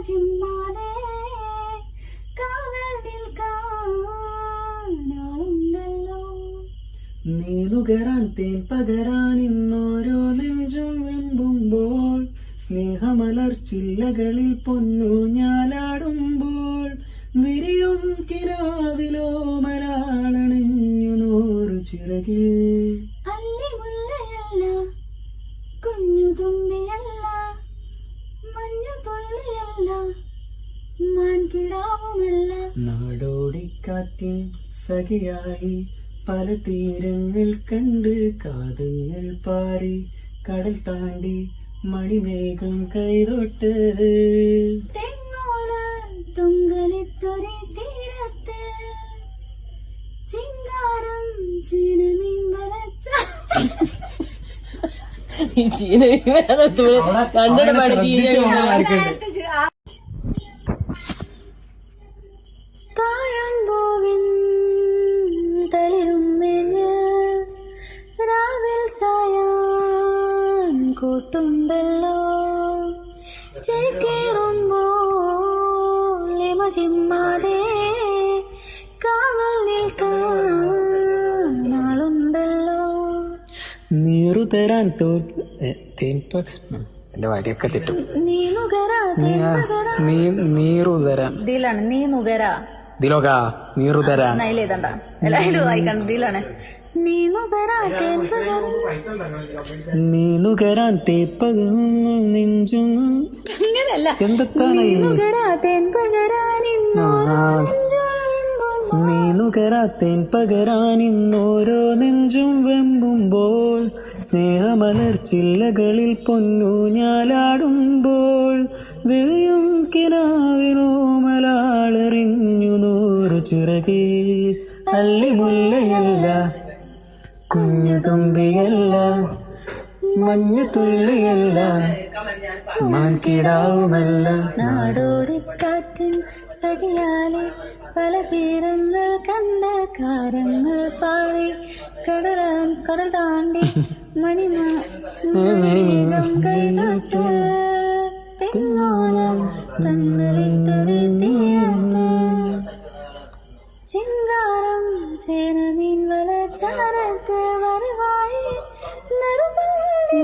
ചിമ്മാതെ കാവൽ നിൽക്കാനാളുണ്ടല്ലോ. നീ നുകരാൻ തേൻ പകരാൻ ഇന്നോരോ നെഞ്ചും വെമ്പുമ്പോൾ സ്നേഹമലർച്ചില്ലകളിൽ പൊന്നു ഞാലാടുമ്പോൾ വിരിയും കിനാവിലോ മലാളണഞ്ഞു നൂറു ചിറകിൽ. അല്ലിമുല്ലയല്ല കുഞ്ഞു തുമ്പിയല്ല മഞ്ഞു തുള്ളിയല്ല മാൻകിടാവുമല്ല. നാടോടിക്കാറ്റിൻ സഖിയായി പല തീരങ്ങൾ കണ്ട് കാതങ്ങൾ പാറി കടൽ താണ്ടി മണിമേഘം കൈതൊട്ട് തെങ്ങോല തൊങ്കലിട്ടൊരു തീരത്ത് ചിങ്കാരം ചീനമീൻ വരച്ച ഈ ചീന കണ്ടിട്ട് താഴമ്പൂവിൻ തളിരും മേഞ്ഞ് രാവിൽ ചായാൻ കൂട്ടുണ്ടല്ലോ. ചേക്കേറുമ്പോൾ ചിമ്മാതെ കാവൽ നിൽക്കാനാളുണ്ടല്ലോ. നീറു തരാൻ എന്റെ വരിയൊക്കെ തെറ്റും. നീറു തരാൻ ഇതിലാണ് നീ നുകര ദിലോക നീറു തരാൻ നയിലേതണ്ട എല്ലാവരും വായിക്കണം. ഇതിലാണ് നീ നുകരാൻ തേപ്പകന്നു നെഞ്ചും. അങ്ങനെയല്ല എന്തൊക്കെയാണ് നീ നുകരാത്തേൻ പകരാൻ ഇന്നോരോ നെഞ്ചും വെമ്പുമ്പോൾ സ്നേഹമലർച്ചില്ലകളിൽ പൊന്നു ഞാലാടുമ്പോൾ വെളിയും കിനാവിനോ മലാളെറിഞ്ഞു നൂറു ചിറകേ. അല്ലിമുല്ലയല്ല കുഞ്ഞു തുമ്പിയല്ല മഞ്ഞു തുള്ളിയല്ല മാൻകിടാവുമല്ല. നാടോടിക്കാറ്റിൻ സഖിയാലെ പല തീരങ്ങൾ കണ്ട കാരങ്ങൾ പാറി കടൽ താണ്ടി മണിമേഘം കൈതൊട്ട് തെങ്ങോലം തങ്ങളിട്ടൊരു തീരത്ത് ചിങ്കാരം ചേനമീൻ വല ചാരത്ത് വരവായി നറുപാടി